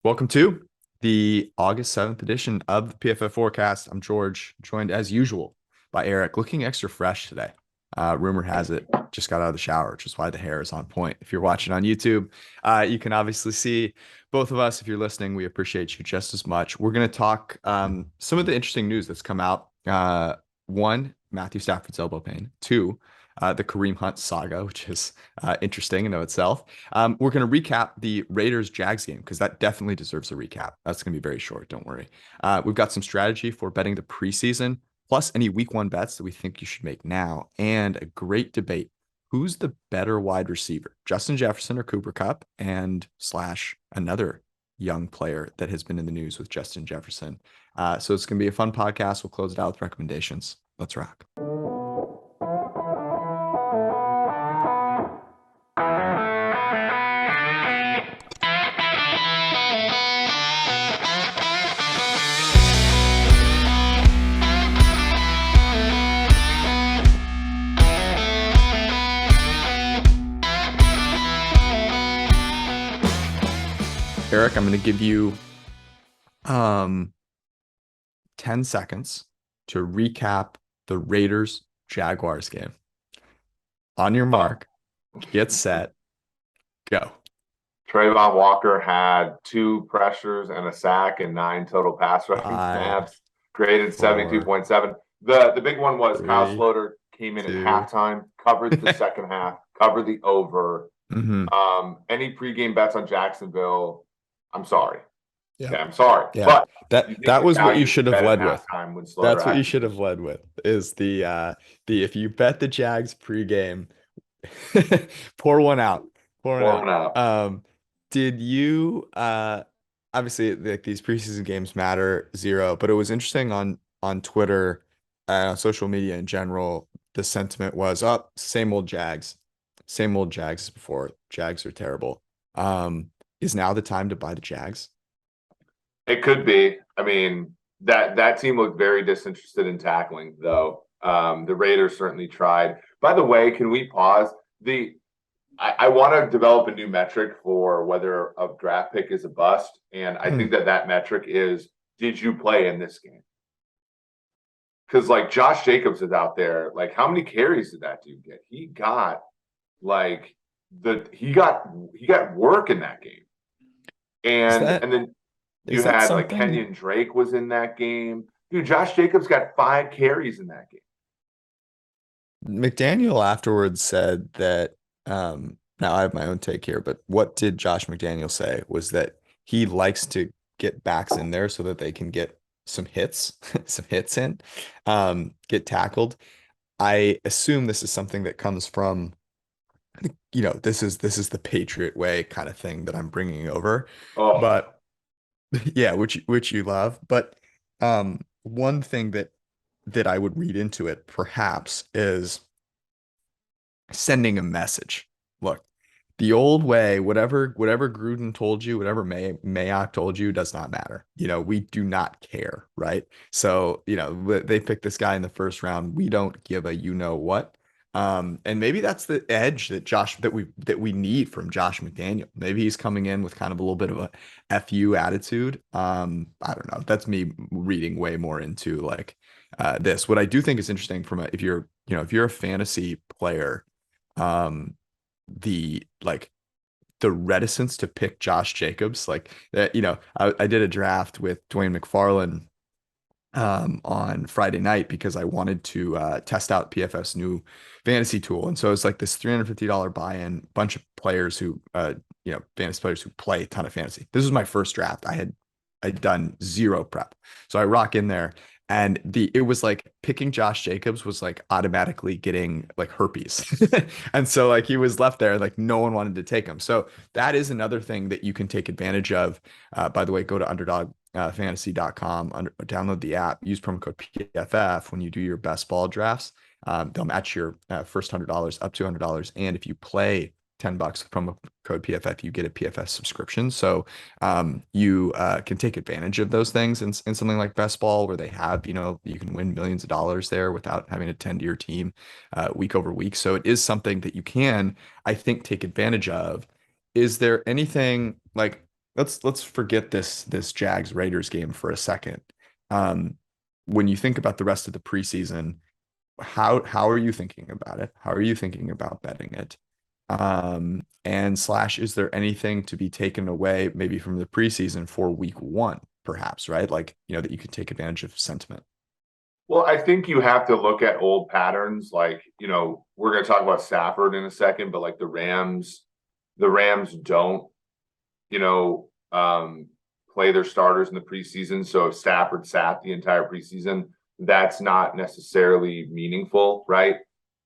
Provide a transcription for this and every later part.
Welcome to the August 7th edition of the PFF Forecast. I'm George, joined as usual by Eric, looking extra fresh today. Rumor has it, just got out of the shower, which is why the hair is on point. If you're watching on YouTube, you can obviously see both of us. If you're listening, we appreciate you just as much. We're going to talk some of the interesting news that's come out. One, Matthew Stafford's elbow pain. Two, the Kareem Hunt saga, which is interesting in of itself. We're going to recap the Raiders-Jags game because that definitely deserves a recap. That's going to be very short, don't worry. We've got some strategy for betting the preseason, plus any week one bets that we think you should make now, and a great debate. Who's the better wide receiver, Justin Jefferson or Cooper Kupp, and slash another young player that has been in the news with Justin Jefferson. So it's going to be a fun podcast. We'll close it out with recommendations. Let's rock. Eric, I'm going to give you 10 seconds to recap the Raiders Jaguars game. On your mark, get set, go. Trayvon Walker had 2 pressures and a sack and 9 total pass rushing Five, snaps, graded four, 72.7. The big one was Kyle three, Sloter came in at two. halftime, covered the second half, covered the over. Mm-hmm. Any pregame bets on Jacksonville, I'm sorry. Yeah. Okay, I'm sorry. Yeah. But you think That the was what you value should have bet at led with. halftime when Sloter That's what you actually should have led with is the if you bet the Jags pregame, pour one out. Pour one pouring out. out. Did you obviously like these preseason games matter zero, but it was interesting on Twitter, social media in general, the sentiment was up, same old Jags. Same old Jags as before. Jags are terrible. Is now the time to buy the Jags? It could be. I mean, that team looked very disinterested in tackling, though. The Raiders certainly tried. By the way, can we pause? I want to develop a new metric for whether a draft pick is a bust, and I think that metric is: did you play in this game? Because like Josh Jacobs is out there. Like, how many carries did that dude get? He got like he got work in that game, Is and then is you that had like something Kenyon Drake was in that game. Dude, Josh Jacobs got 5 carries in that game. McDaniel afterwards said that now I have my own take here, but what did Josh McDaniel say was that he likes to get backs in there so that they can get some hits, some hits in, get tackled. I assume this is something that comes from, this is the Patriot way kind of thing that I'm bringing over, Oh, but yeah, which you love. But one thing that I would read into it perhaps is sending a message. Look, the old way, whatever Gruden told you, whatever Mayock told you, does not matter. We do not care, right? So, they picked this guy in the first round. We don't give a you know what. And maybe that's the edge that we need from Josh McDaniel. Maybe he's coming in with kind of a little bit of a FU attitude. I don't know. That's me reading way more into like this. What I do think is interesting if you're a fantasy player, um, the like the reticence to pick Josh Jacobs, like that, I did a draft with Dwayne McFarlane on Friday night because I wanted to test out PFF's new fantasy tool. And so it's like this $350 buy-in, bunch of players who fantasy players who play a ton of fantasy. This was my first draft. I'd done zero prep. So I rock in there and it was like picking Josh Jacobs was like automatically getting like herpes. And so like he was left there, like no one wanted to take him. So that is another thing that you can take advantage of. By the way, go to underdogfantasy.com, download the app, use promo code PFF when you do your best ball drafts. They'll match your first $100 up to $100. And if you play $10 with promo code PFF, you get a PFF subscription. So you can take advantage of those things in something like best ball where they have, you can win millions of dollars there without having to tend to your team week over week. So it is something that you can, I think, take advantage of. Is there anything like let's forget this Jags Raiders game for a second. Um, when you think about the rest of the preseason, how are you thinking about it? How are you thinking about betting it? And slash, is there anything to be taken away maybe from the preseason for week one, perhaps, right? Like, that you could take advantage of sentiment. Well, I think you have to look at old patterns. Like, we're going to talk about Stafford in a second, but like the Rams don't, you know, um, play their starters in the preseason. So if Stafford sat the entire preseason, that's not necessarily meaningful, right?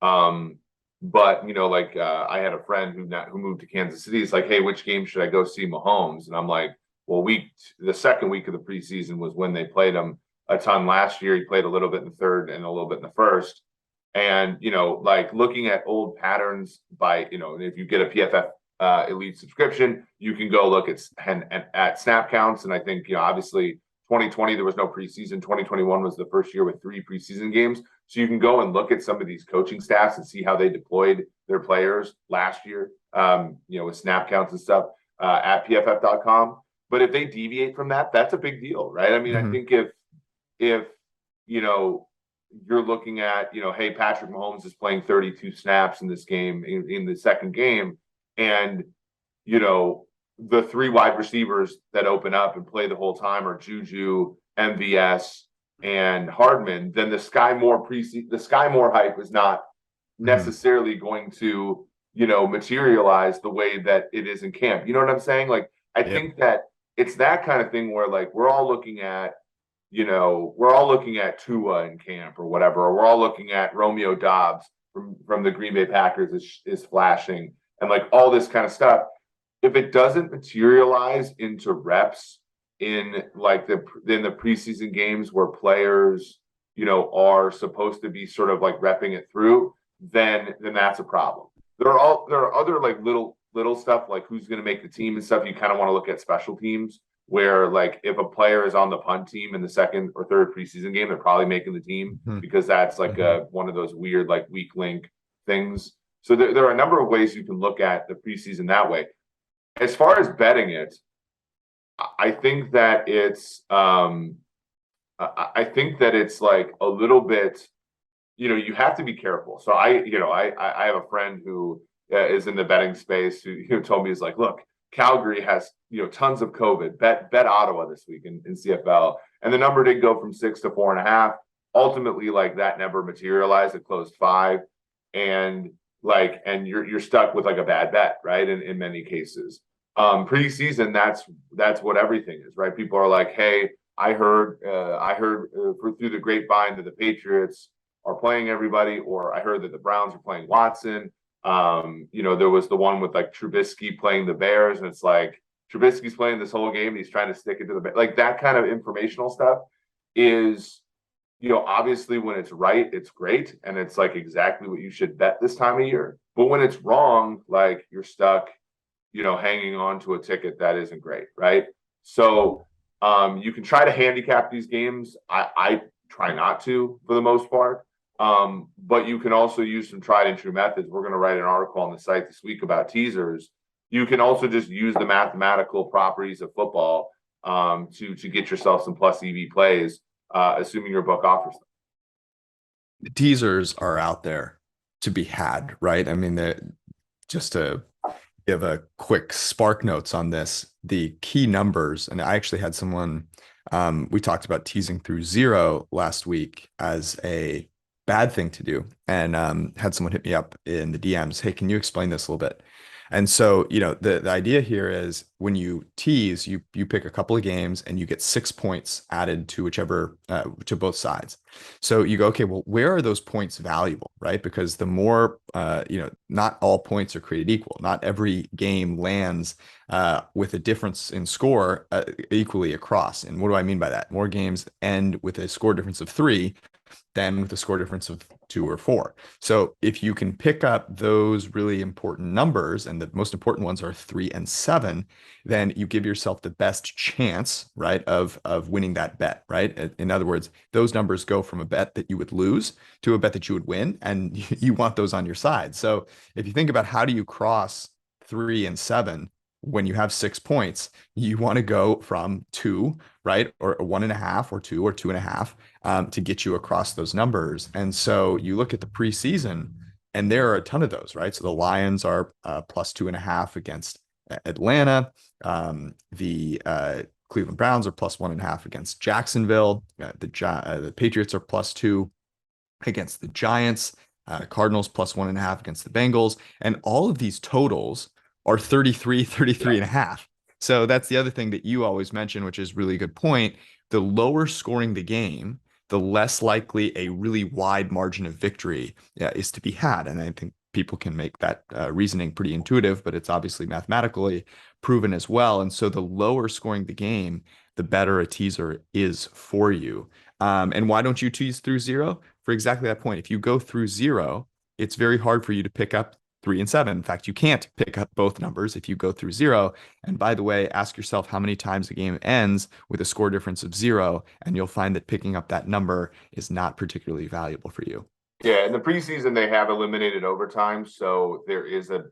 Um, but like I had a friend who moved to Kansas City. It's like, hey, which game should I go see Mahomes? And I'm like, well, the second week of the preseason was when they played him a ton last year. He played a little bit in the third and a little bit in the first. And like looking at old patterns by if you get a PFF elite subscription, you can go look at snap counts. And I think obviously 2020 there was no preseason. 2021 was the first year with 3 preseason games, so you can go and look at some of these coaching staffs and see how they deployed their players last year, with snap counts and stuff at pff.com. But if they deviate from that, that's a big deal, right? I mean, I Mhm. think if you're looking at, hey, Patrick Mahomes is playing 32 snaps in this game, in the second game, and, the 3 wide receivers that open up and play the whole time are Juju, MVS, and Hardman, then the Sky Moore hype is not Mhm. necessarily going to, materialize the way that it is in camp. You know what I'm saying? Like, I Yep. think that it's that kind of thing where like we're all looking at Tua in camp or whatever, or we're all looking at Romeo Dobbs from the Green Bay Packers is flashing and like all this kind of stuff. If it doesn't materialize into reps in like in the preseason games where players, are supposed to be sort of like repping it through, then that's a problem. There are other like little stuff like who's going to make the team and stuff. You kind of want to look at special teams where like if a player is on the punt team in the second or third preseason game, they're probably making the team Mhm. because that's like Mhm. one of those weird like weak link things. So there are a number of ways you can look at the preseason that way. As far as betting it, I think that it's like a little bit, you have to be careful. So I have a friend who is in the betting space who told me, is like, look, Calgary has tons of COVID. Bet Ottawa this week in CFL, and the number did go from 6 to 4.5. Ultimately, like that never materialized. It closed 5, and and you're stuck with like a bad bet, right? In many cases, preseason that's what everything is, right? People are like, hey, I heard through the grapevine that the Patriots are playing everybody, or I heard that the Browns are playing Watson. There was the one with like Trubisky playing the Bears, and it's like Trubisky's playing this whole game and he's trying to stick it to the like that kind of informational stuff is, obviously when it's right, it's great, and it's like exactly what you should bet this time of year. But when it's wrong, like you're stuck, hanging on to a ticket that isn't great, right? So you can try to handicap these games. I try not to for the most part. But you can also use some tried and true methods. We're going to write an article on the site this week about teasers. You can also just use the mathematical properties of football to get yourself some plus EV plays, assuming your book offers them. The teasers are out there to be had, right? I mean, just to give a quick spark notes on this, the key numbers, and I actually had someone, we talked about teasing through zero last week as a bad thing to do, and had someone hit me up in the DMs, hey, can you explain this a little bit? And so, the idea here is when you tease, you pick a couple of games and you get 6 points added to whichever to both sides. So you go, okay, well, where are those points valuable, right? Because the more, not all points are created equal. Not every game lands with a difference in score equally across. And what do I mean by that? More games end with a score difference of 3 than with a score difference of 2 or 4. So if you can pick up those really important numbers, and the most important ones are 3 and 7, then you give yourself the best chance, right, of winning that bet, right? In other words, those numbers go from a bet that you would lose to a bet that you would win, and you want those on your side. So if you think about how do you cross 3 and 7, when you have 6 points, you want to go from 2, right? Or 1.5 or 2 or 2.5 to get you across those numbers. And so you look at the preseason and there are a ton of those, right? So the Lions are plus 2.5 against Atlanta. The Cleveland Browns are plus 1.5 against Jacksonville. The Patriots are +2 against the Giants. Cardinals plus 1.5 against the Bengals. And all of these totals are 33, 33 and a half. So that's the other thing that you always mention, which is really good point. The lower scoring the game, the less likely a really wide margin of victory is to be had. And I think people can make that reasoning pretty intuitive, but it's obviously mathematically proven as well. And so the lower scoring the game, the better a teaser is for you. And why don't you tease through 0? For exactly that point. If you go through 0, it's very hard for you to pick up 3 and 7. In fact, you can't pick up both numbers if you go through 0. And by the way, ask yourself how many times a game ends with a score difference of 0, and you'll find that picking up that number is not particularly valuable for you. Yeah, in the preseason they have eliminated overtime, so there is a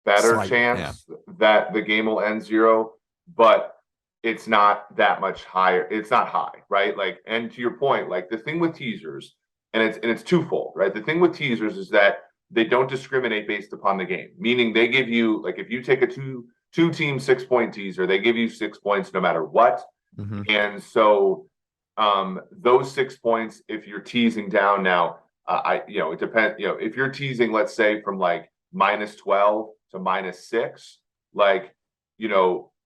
better chance that the game will end 0, but it's not that much higher. It's not high, right? Like, and to your point, like the thing with teasers, and it's twofold, right? The thing with teasers is that they don't discriminate based upon the game, meaning they give you, like, if you take a two team 6 point teaser, they give you 6 points no matter what. Mm-hmm. And so those 6 points, if you're teasing down now, it depends, if you're teasing, let's say from like -12 to -6, like,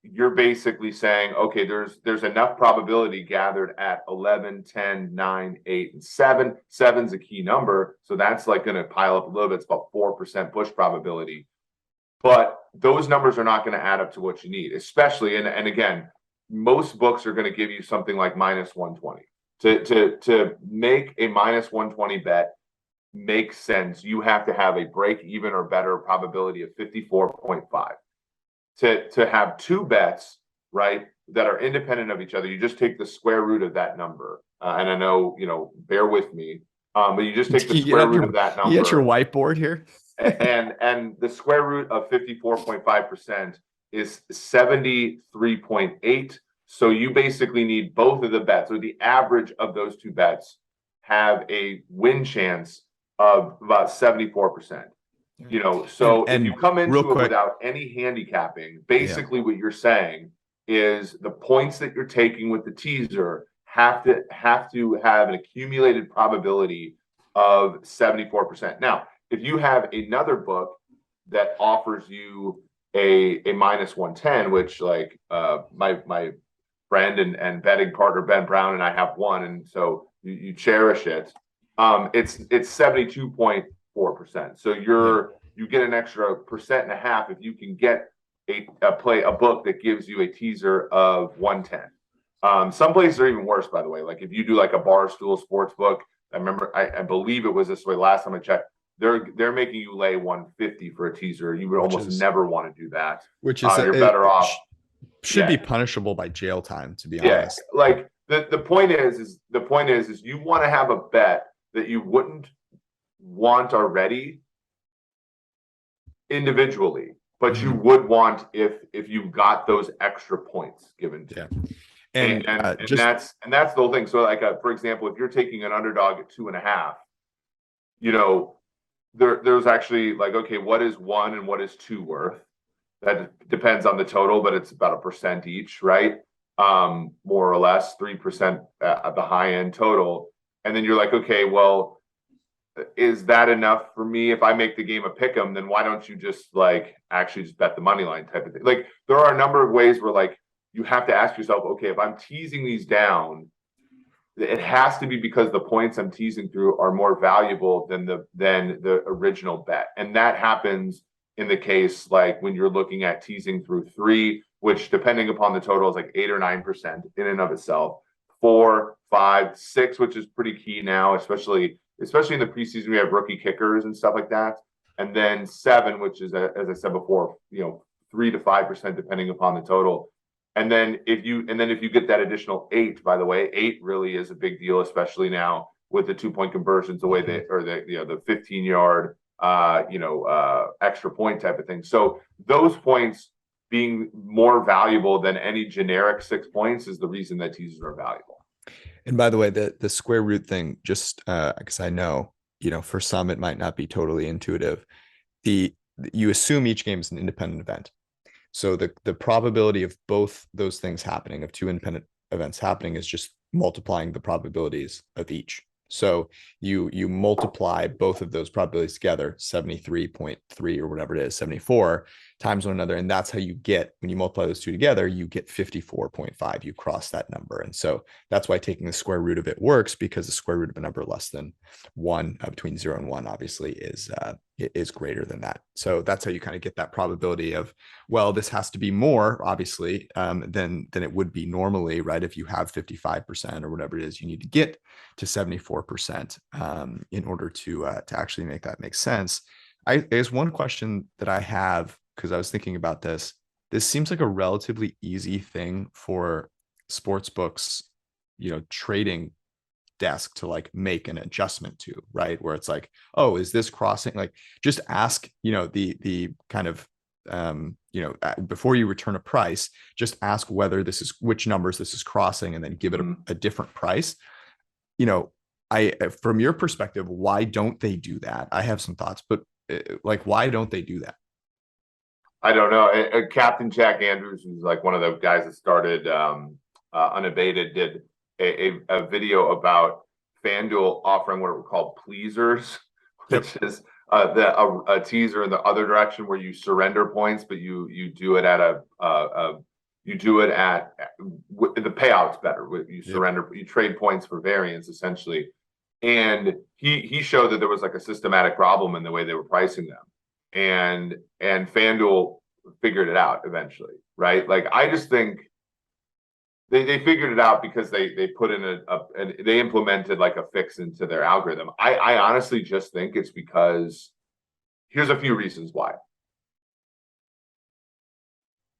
you're basically saying, okay, there's enough probability gathered at 11, 10, 9, 8, and 7. 7's a key number, so that's like going to pile up a little bit. It's about 4% push probability, but those numbers are not going to add up to what you need, especially, and again, most books are going to give you something like -120. To make a -120 bet make sense, you have to have a break even or better probability of 54.5. To have two bets, right, that are independent of each other, you just take the square root of that number. And I know, bear with me, but you just take the square root of that number. You got your whiteboard here? and the square root of 54.5% is 73.8. So you basically need both of the bets, or the average of those two bets have a win chance of about 74%. So if you come into it without any handicapping, basically what you're saying is the points that you're taking with the teaser have to have an accumulated probability of 74%. Now, if you have another book that offers you a -110, which, like, my friend and betting partner Ben Brown and I have one, and so you cherish it. It's 72.4%. So you get an extra 1.5% if you can get a book that gives you a teaser of 110. Some places are even worse, by the way. Like if you do like a Barstool sports book, I believe it was this way last time I checked. They're making you lay 150 for a teaser. You would almost never want to do that. Which is you're better off. Should be punishable by jail time, to be honest. Like the point is you want to have a bet that you wouldn't want already individually, but you would want if you got those extra points given to you. And that's the whole thing. So, like, for example, if you're taking an underdog at 2.5, there's actually, like, okay, what is 1 and what is 2 worth? That depends on the total, but it's about 1% each, right? More or less 3% at the high end total. And then you're like, okay, well, is that enough for me? If I make the game a pick 'em, then why don't you just actually just bet the money line type of thing? Like, there are a number of ways where, like, you have to ask yourself, okay, if I'm teasing these down, it has to be because the points I'm teasing through are more valuable than the original bet. And that happens in the case, like, when you're looking at teasing through 3, which depending upon the total is like 8 or 9% in and of itself. 4, 5, 6, which is pretty key now, especially in the preseason, we have rookie kickers and stuff like that. And then 7, which is, as I said before, 3 to 5% depending upon the total. And then if you get that additional 8, by the way, 8 really is a big deal, especially now with the 2-point conversions, the way the 15-yard extra point type of thing. So those points being more valuable than any generic 6 points is the reason that teasers are valuable. And by the way, the square root thing, just because I know, for some it might not be totally intuitive. You assume each game is an independent event. So the probability of both those things happening, of two independent events happening, is just multiplying the probabilities of each. So you multiply both of those probabilities together, 73.3 or whatever it is, 74 times one another. And that's how you get, when you multiply those two together, you get 54.5. You cross that number. And so that's why taking the square root of it works, because the square root of a number less than one, between 0 and 1, obviously is greater than that. So that's how you kind of get that probability of, well, this has to be more, obviously, than it would be normally, right? If you have 55% or whatever it is, you need to get to 74% in order to actually make that make sense. There's one question that I have, because I was thinking about this. This seems like a relatively easy thing for sports books, trading desk to like make an adjustment to, right? Where it's like, oh, is this crossing? Like, just ask, the kind of, before you return a price, just ask whether which numbers this is crossing, and then give it a different price. From your perspective, why don't they do that? I have some thoughts, but why don't they do that? I don't know. Captain Jack Andrews, who's like one of the guys that started Unabated, did a video about FanDuel offering what are called pleasers, which is a teaser in the other direction where you surrender points, but you do it at the payout's better. You surrender, you trade points for variance essentially. And he showed that there was like a systematic problem in the way they were pricing them. And FanDuel figured it out eventually, right? Like, I just think they figured it out because they put in and they implemented like a fix into their algorithm. I honestly just think it's because, here's a few reasons why.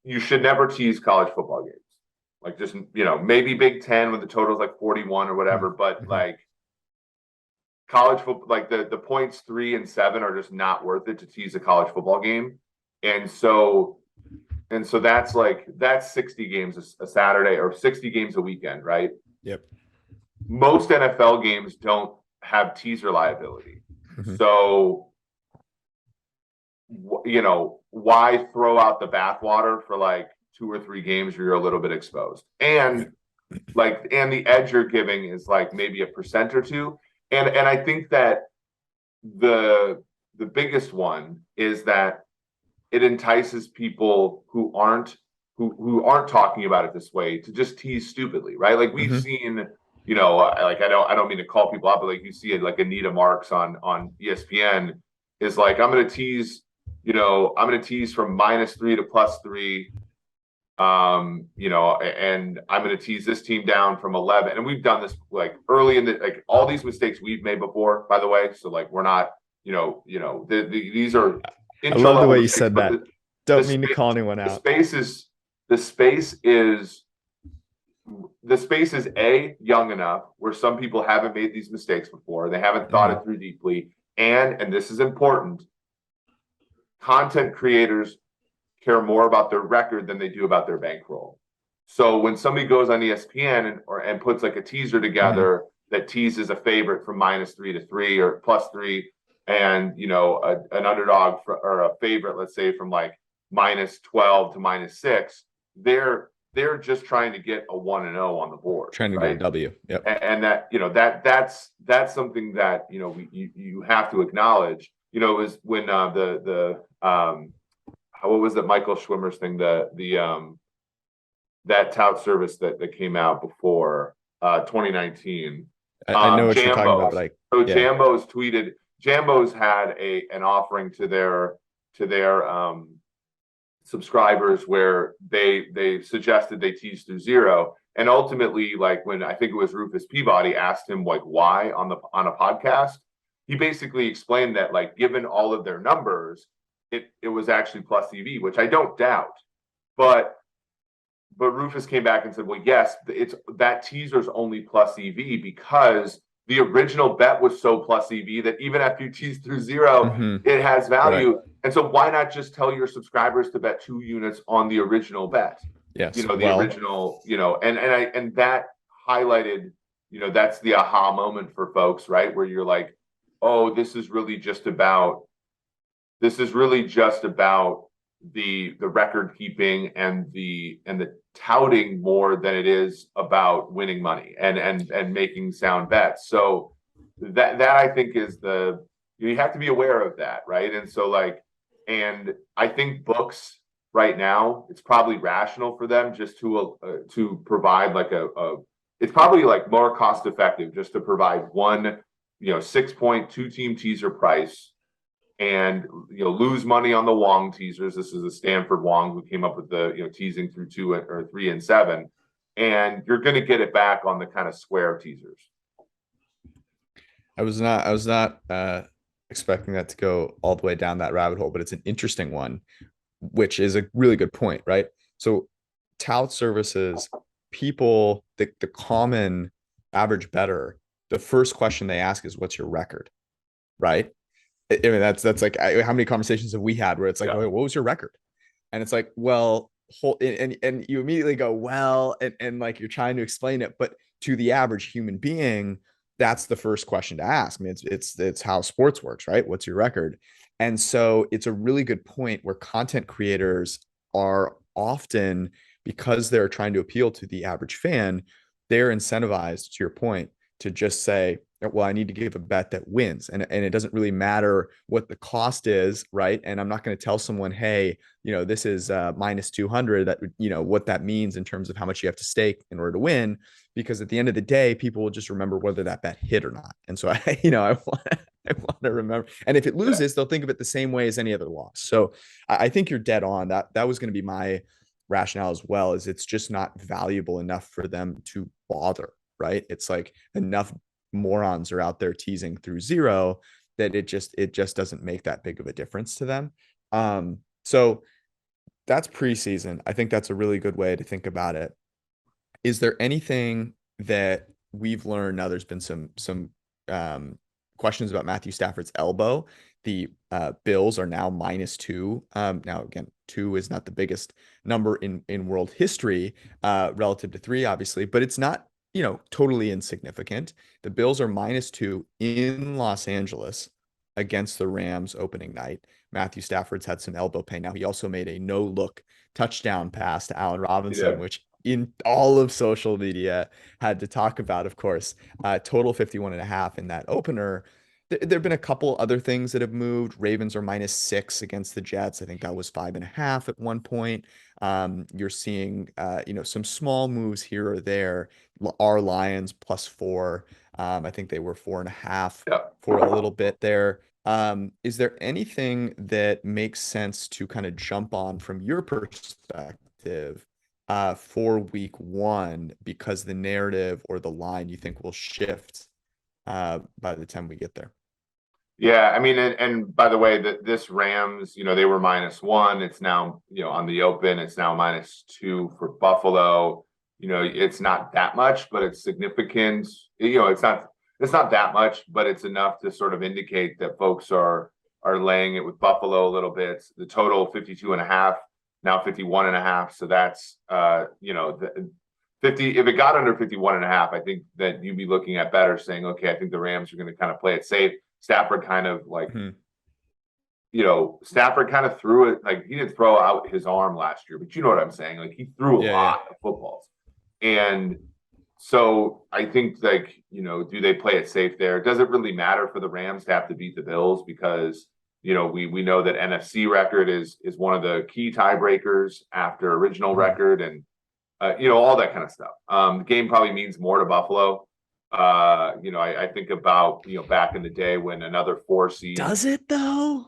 You should never tease college football games. Like, just, maybe Big Ten when the total is like 41 or whatever, but like college football, like the points 3 and 7 are just not worth it to tease a college football game. And so that's 60 games a Saturday or 60 games a weekend, right? Yep. Most NFL games don't have teaser liability. So, why throw out the bathwater for like 2 or 3 games where you're a little bit exposed? And the edge you're giving is like maybe 1% or 2. And I think that the biggest one is that it entices people who aren't talking about it this way to just tease stupidly, right? Like, we've seen, I don't mean to call people out, but like, you see it, like Anita Marks on ESPN is like, I'm going to tease from -3 to +3. And I'm going to tease this team down from 11. And we've done this like early in all these mistakes we've made before, by the way. So like, we're not, these are. I love the way you said that. Don't mean to call anyone out. The space is young enough where some people haven't made these mistakes before. They haven't thought it through deeply. And this is important. Content creators care more about their record than they do about their bankroll. So when somebody goes on ESPN and puts like a teaser together that teases a favorite from -3 to 3 or +3, and an underdog or a favorite, let's say from like -12 to -6, they're just trying to get a 1-0 on the board, trying to get a W. Yep. And that's something that you have to acknowledge. It was when what was the Michael Schwimmer's thing, that tout service that came out before 2019. I know what you're talking about, but Jambo's tweeted. Jambo's had an offering to their subscribers where they suggested they tease through 0, and ultimately, like, when I think it was Rufus Peabody asked him like why on a podcast, he basically explained that like, given all of their numbers, it was actually plus EV, which I don't doubt, but Rufus came back and said, well, yes, it's that teaser's only plus EV because the original bet was so plus EV that even after you tease through 0, it has value. Right. And so why not just tell your subscribers to bet 2 units on the original bet? Yes. The Well, original, and that highlighted, that's the aha moment for folks, right? Where you're like, oh, this is really just about the record keeping and the touting more than it is about winning money and making sound bets. So that I think is you have to be aware of that, right? And so and I think books right now, it's probably rational for them just to provide it's probably like more cost effective just to provide one 6.2 team teaser price and lose money on the Wong teasers. This is a Stanford Wong who came up with the teasing through 2 or 3 and 7, and you're going to get it back on the kind of square teasers. I was not expecting that to go all the way down that rabbit hole, but it's an interesting one, which is a really good point, right? So tout services, people, the common average bettor, the first question they ask is, what's your record? Right? I mean, that's like, how many conversations have we had where it's like, what was your record? And it's like, well, and you immediately go, well, and like you're trying to explain it, but to the average human being, that's the first question to ask. I mean, it's how sports works, right? What's your record? And so it's a really good point where content creators are often, because they're trying to appeal to the average fan, they're incentivized, to your point, to just say, well, I need to give a bet that wins. And it doesn't really matter what the cost is, right? And I'm not going to tell someone, hey, this is minus 200, that, what that means in terms of how much you have to stake in order to win, because at the end of the day, people will just remember whether that bet hit or not. And so I want to remember. And if it loses, they'll think of it the same way as any other loss. So I think you're dead on. That was going to be my rationale as well, is it's just not valuable enough for them to bother, right? It's like enough morons are out there teasing through 0 that it just doesn't make that big of a difference to them. So that's preseason. I think that's a really good way to think about it. Is there anything that we've learned? Now there's been some questions about Matthew Stafford's elbow. The Bills are now -2. Now again, 2 is not the biggest number in world history relative to 3, obviously, but it's not totally insignificant. The Bills are -2 in Los Angeles against the Rams opening night. Matthew Stafford's had some elbow pain. Now he also made a no-look touchdown pass to Allen Robinson, which in all of social media had to talk about, of course. Total 51.5 in that opener. There have been a couple other things that have moved. Ravens are -6 against the Jets. I think that was 5.5 at one point. You're seeing, some small moves here or there. Our Lions +4. I think they were 4.5 for a little bit there. Is there anything that makes sense to kind of jump on from your perspective for week 1, because the narrative or the line you think will shift by the time we get there? Yeah, I mean, and by the way, this Rams, they were -1. It's now, on the open, it's now -2 for Buffalo. It's not that much, but it's significant. It's not that much, but it's enough to sort of indicate that folks are laying it with Buffalo a little bit. The total 52.5, now 51.5. So that's the 50. If it got under 51.5, I think that you'd be looking at better, saying, okay, I think the Rams are going to kind of play it safe. Stafford kind of Stafford kind of threw it. Like, he didn't throw out his arm last year, but you know what I'm saying? Like, he threw a lot of footballs. And so I think, do they play it safe there? Does it really matter for the Rams to have to beat the Bills? Because, we know that NFC record is one of the key tiebreakers after original record and, all that kind of stuff. The game probably means more to Buffalo. I think about, back in the day when another 4 seed. Does it though?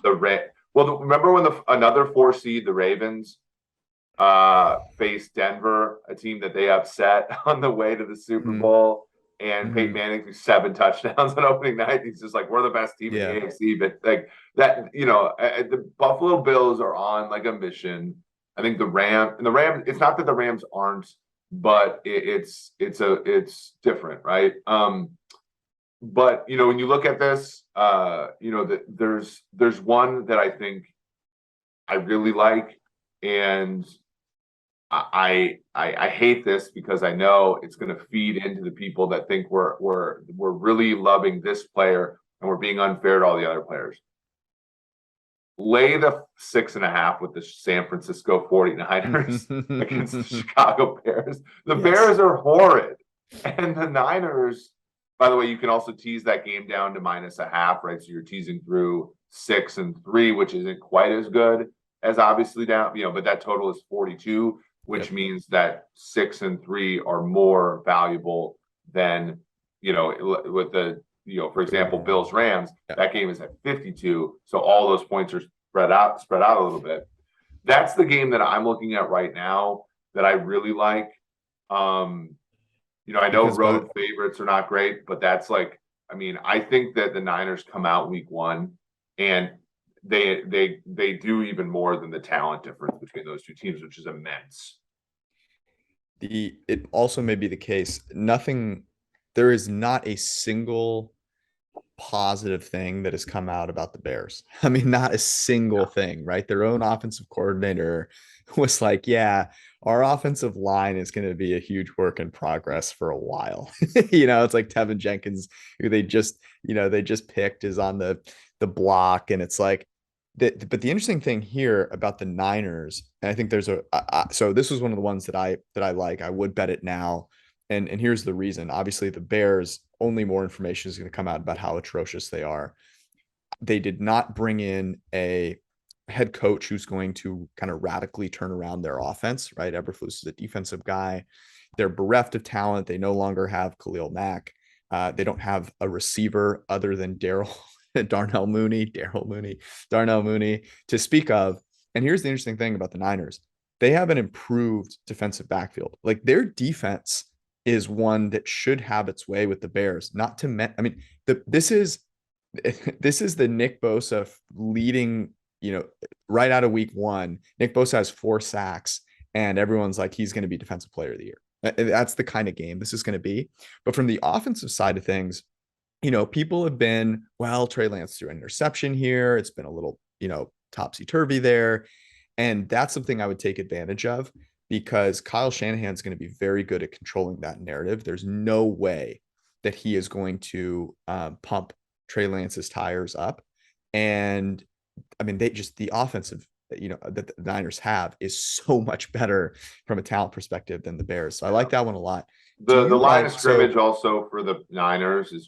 Remember when another 4 seed, the Ravens, faced Denver, a team that they upset on the way to the Super Bowl, and Peyton Manning threw 7 touchdowns on opening night. He's just like, we're the best team in the AFC. But like that, the Buffalo Bills are on like a mission. I think the Rams, it's not that the Rams aren't, but it's different, right? But when you look at this, there's one that I think I really like, and I hate this because I know it's going to feed into the people that think we're really loving this player and we're being unfair to all the other players. Lay the 6.5 with the San Francisco 49ers against the Chicago Bears. The Yes. Bears are horrid. And the Niners, by the way, you can also tease that game down to -0.5, right? So you're teasing through 6 and 3, which isn't quite as good as obviously down, but that total is 42, which Yep. means that 6 and 3 are more valuable than, with the for example, Bills Rams, Yeah. that game is at 52. So all those points are spread out a little bit. That's the game that I'm looking at right now that I really like. I know Because road favorites are not great, but that's like, I think that the Niners come out week one and they do even more than the talent difference between those two teams, which is immense. it also may be the case. There is not a single positive thing that has come out about the Bears. I mean, not a single thing, right? Their own offensive coordinator was like, yeah, our offensive line is going to be a huge work in progress for a while. It's like Tevin Jenkins, who they just picked, is on the block. And it's like that. But the interesting thing here about the Niners, and I think so this was one of the ones that I like. I would bet it now. And here's the reason. Obviously, the Bears, only more information is going to come out about how atrocious they are. They did not bring in a head coach who's going to kind of radically turn around their offense, right? Eberflus is a defensive guy. They're bereft of talent. They no longer have Khalil Mack. They don't have a receiver other than Darnell Mooney to speak of. And here's the interesting thing about the Niners. They have an improved defensive backfield. Like, their defense is one that should have its way with the Bears. Not to this is the Nick Bosa leading, right out of week one. Nick Bosa has 4 sacks, and everyone's like, he's going to be defensive player of the year. That's the kind of game this is going to be. But from the offensive side of things, people have been, well, Trey Lance threw an interception here. It's been a little, topsy-turvy there. And that's something I would take advantage of, because Kyle Shanahan's going to be very good at controlling that narrative. There's no way that he is going to pump Trey Lance's tires up. And the offensive, that the Niners have is so much better from a talent perspective than the Bears. So I like that one a lot. The line of scrimmage also for the Niners is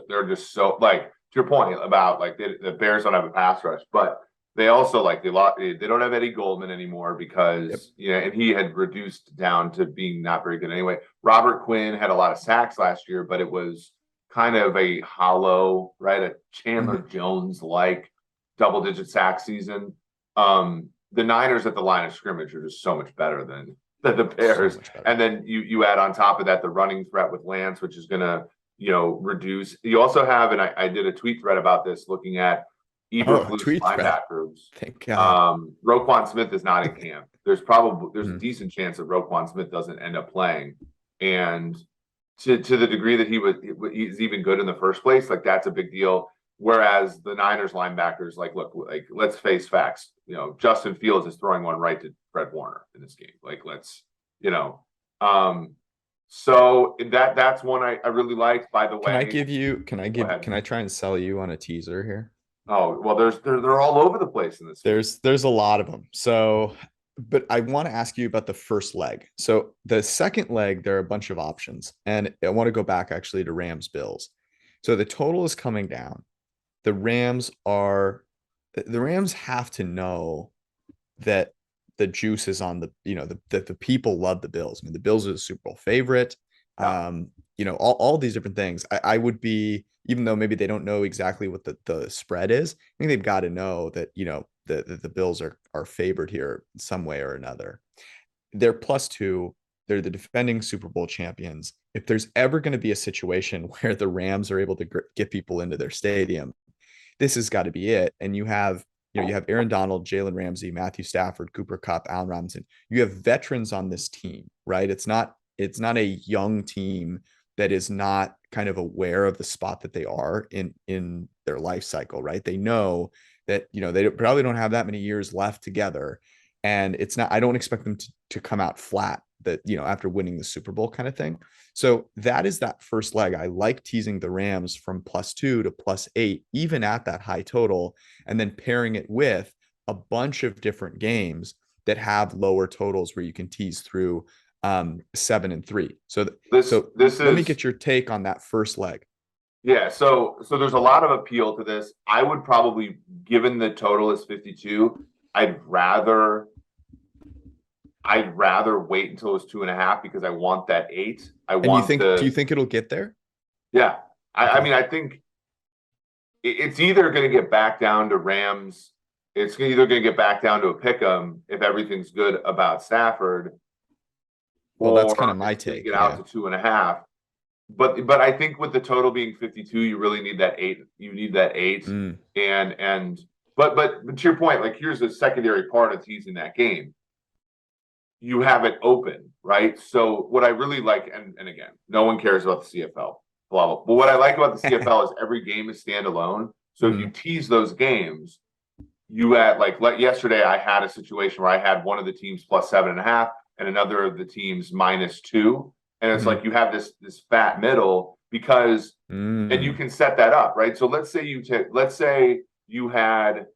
they're just so, like, to your point about, like, the Bears don't have a pass rush, but they also, like, they don't have Eddie Goldman anymore because and he had reduced down to being not very good anyway. Robert Quinn had a lot of sacks last year, but it was kind of a hollow, right? A Chandler Jones like double-digit sack season. The Niners at the line of scrimmage are just so much better than the Bears. So and then you add on top of that the running threat with Lance, which is going to, reduce. You also have, and I did a tweet thread about this, looking at Eberflus linebackers. Thank God. Roquan Smith is not in camp. There's a decent chance that Roquan Smith doesn't end up playing. And to the degree that he's even good in the first place, like, that's a big deal. Whereas the Niners linebackers, like, look, like, let's face facts. Justin Fields is throwing one right to Fred Warner in this game. Like, so that's one I really like. By the way, can I try and sell you on a teaser here? Oh, well, they're all over the place in this game. There's a lot of them. So, but I want to ask you about the first leg. So the second leg, there are a bunch of options, and I want to go back actually to Rams Bills. So the total is coming down. The Rams have to know that the juice is on that the people love the Bills. I mean, the Bills are the Super Bowl favorite. All these different things. I would be, even though maybe they don't know exactly what the spread is, I think they've got to know that, the Bills are favored here in some way or another. They're +2. They're the defending Super Bowl champions. If there's ever going to be a situation where the Rams are able to get people into their stadium, this has got to be it. And you have Aaron Donald, Jalen Ramsey, Matthew Stafford, Cooper Kupp, Allen Robinson. You have veterans on this team, right? It's not a young team that is not kind of aware of the spot that they are in their life cycle, right? They know that, they probably don't have that many years left together. And it's not, I don't expect them to come out flat that, after winning the Super Bowl kind of thing. So that is that first leg. I like teasing the Rams from +2 to +8, even at that high total, and then pairing it with a bunch of different games that have lower totals where you can tease through 7 and 3. So, This let me is get your take on that first leg. Yeah, so there's a lot of appeal to this. I would probably, given the total is 52, I'd rather wait until it's 2.5 because I want that 8. I And want do you the think it'll get there? Yeah. I Okay. mean, I think it's either going to get back down to Rams. It's either going to get back down to a pick 'em if everything's good about Stafford, Well, that's kind of or my it's going to take. get out Yeah. to 2.5. But I think with the total being 52, you really need that 8. You need that 8. Mm, And but to your point, like, here's a secondary part of teasing that game. You have it open, right? So what I really like, and again, no one cares about the CFL, blah blah. But what I like about the CFL is every game is standalone. So if you mhm, tease those games, you had, like yesterday, I had a situation where I had one of the teams +7.5 and another of the teams -2, and it's mhm, like you have this fat middle because, and you mm. can set that up, right? So let's say you had,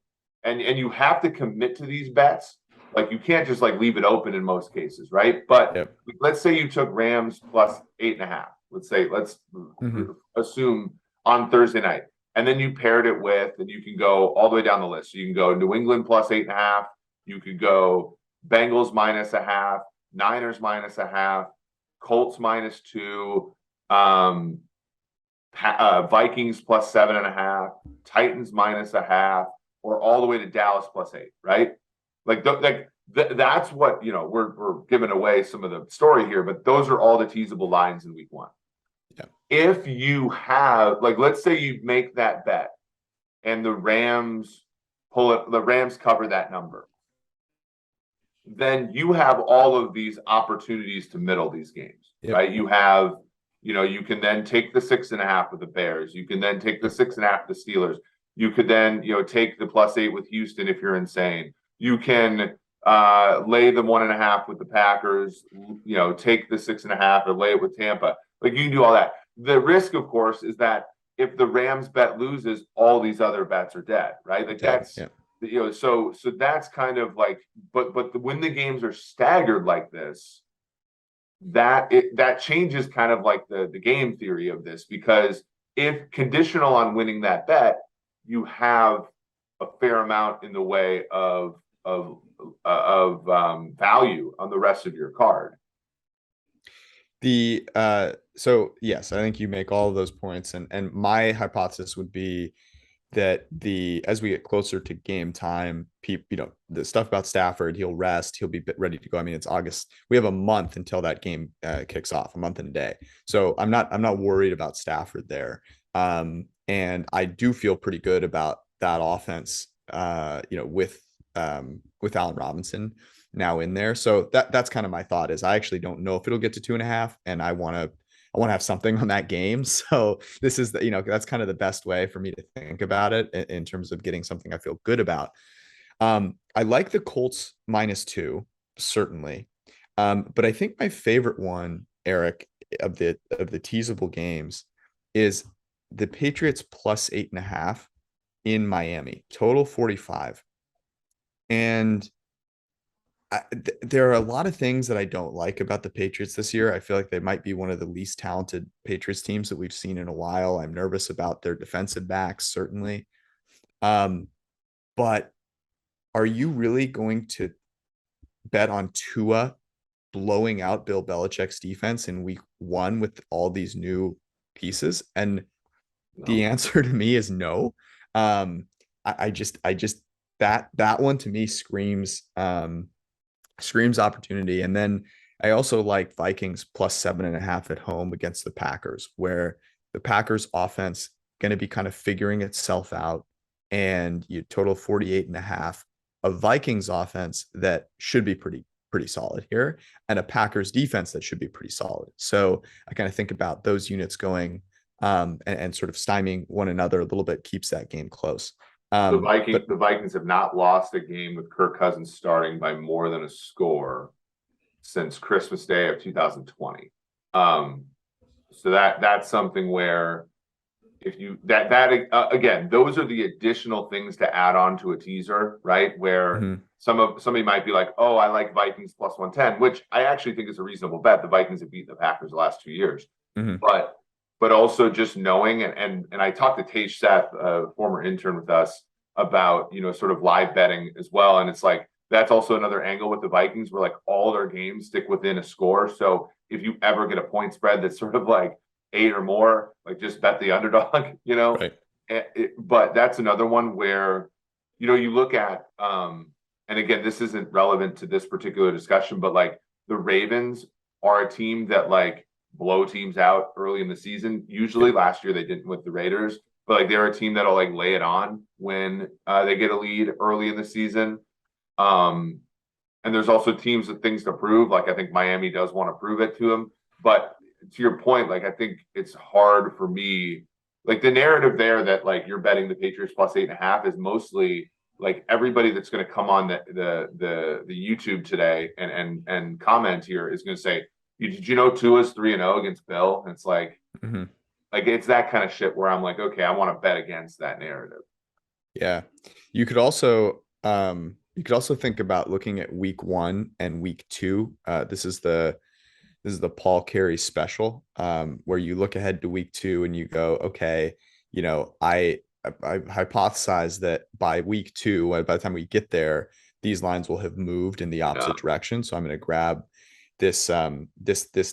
and you have to commit to these bets. Like, you can't just like leave it open in most cases, right? But Yep. let's say you took Rams +8.5. Let's Mhm. assume on Thursday night. And then you paired it with, and you can go all the way down the list. So you can go New England +8.5. You could go Bengals -0.5, Niners -0.5, Colts -2, Vikings +7.5, Titans -0.5, or all the way to Dallas +8, right? That's what, we're giving away some of the story here, but those are all the teasable lines in week 1. Yeah. If you have, like, let's say you make that bet and the Rams cover that number, then you have all of these opportunities to middle these games, Yep. right? You can then take the 6.5 with the Bears. You can then take the Yep. 6.5 with the Steelers. You could then, take the +8 with Houston if you're insane. You can lay the 1.5 with the Packers, take the 6.5 or lay it with Tampa. Like, you can do all that. The risk, of course, is that if the Rams bet loses, all these other bets are dead, right? Like, Dead. Yep. so that's kind of like, but when the games are staggered like this, that changes kind of like the game theory of this, because if conditional on winning that bet, you have a fair amount in the way of value on the rest of your card. So yes, I think you make all of those points, and my hypothesis would be that as we get closer to game time, the stuff about Stafford, he'll rest, he'll be ready to go. I mean, it's August. We have a month until that game kicks off, a month and a day. So I'm not worried about Stafford there. And I do feel pretty good about that offense, with Allen Robinson now in there. So that's kind of my thought. Is I actually don't know if it'll get to 2.5, and I want to have something on that game. So this is that's kind of the best way for me to think about it in terms of getting something I feel good about. I like the Colts -2, certainly. But I think my favorite one, Eric, of the teasable games is the Patriots +8.5 in Miami, total 45. And there are a lot of things that I don't like about the Patriots this year. I feel like they might be one of the least talented Patriots teams that we've seen in a while. I'm nervous about their defensive backs, certainly. But are you really going to bet on Tua blowing out Bill Belichick's defense in week 1 with all these new pieces? And the No. answer to me is no. I just that one to me screams opportunity. And then I also like Vikings +7.5 at home against the Packers, where the Packers offense going to be kind of figuring itself out, and you total 48.5, a Vikings offense that should be pretty solid here, and a Packers defense that should be pretty solid. So I kind of think about those units going and sort of stymieing one another a little bit, keeps that game close. But The Vikings have not lost a game with Kirk Cousins starting by more than a score since Christmas Day of 2020. So that's something where if you again, those are the additional things to add on to a teaser, right? Where mhm, somebody might be like, oh, I like Vikings plus 110, which I actually think is a reasonable bet. The Vikings have beaten the Packers the last 2 years, mhm, but also just knowing and I talked to Tage Seth, a former intern with us, about sort of live betting as well, and it's like that's also another angle with the Vikings where like all their games stick within a score. So if you ever get a point spread that's sort of like 8 or more, like just bet the underdog, right. But that's another one where, you look at, and again, this isn't relevant to this particular discussion, but like the Ravens are a team that like blow teams out early in the season. Usually Yep. last year they didn't with the Raiders, but like they're a team that'll like lay it on when they get a lead early in the season. Um, and there's also teams with things to prove. Like I think Miami does want to prove it to them. But to your point, like I think it's hard for me. Like the narrative there that like you're betting the Patriots plus 8.5 is mostly like everybody that's going to come on the YouTube today and comment here is going to say, did you know Tua's 3-0 against Bill? And it's Mhm. like it's that kind of shit where I'm like, okay, I want to bet against that narrative. Yeah. You could also think about looking at week 1 and week 2. This is the Paul Carey special, where you look ahead to week 2 and you go, okay, I hypothesize that by week 2, by the time we get there, these lines will have moved in the Yeah. opposite direction. So I'm going to grab this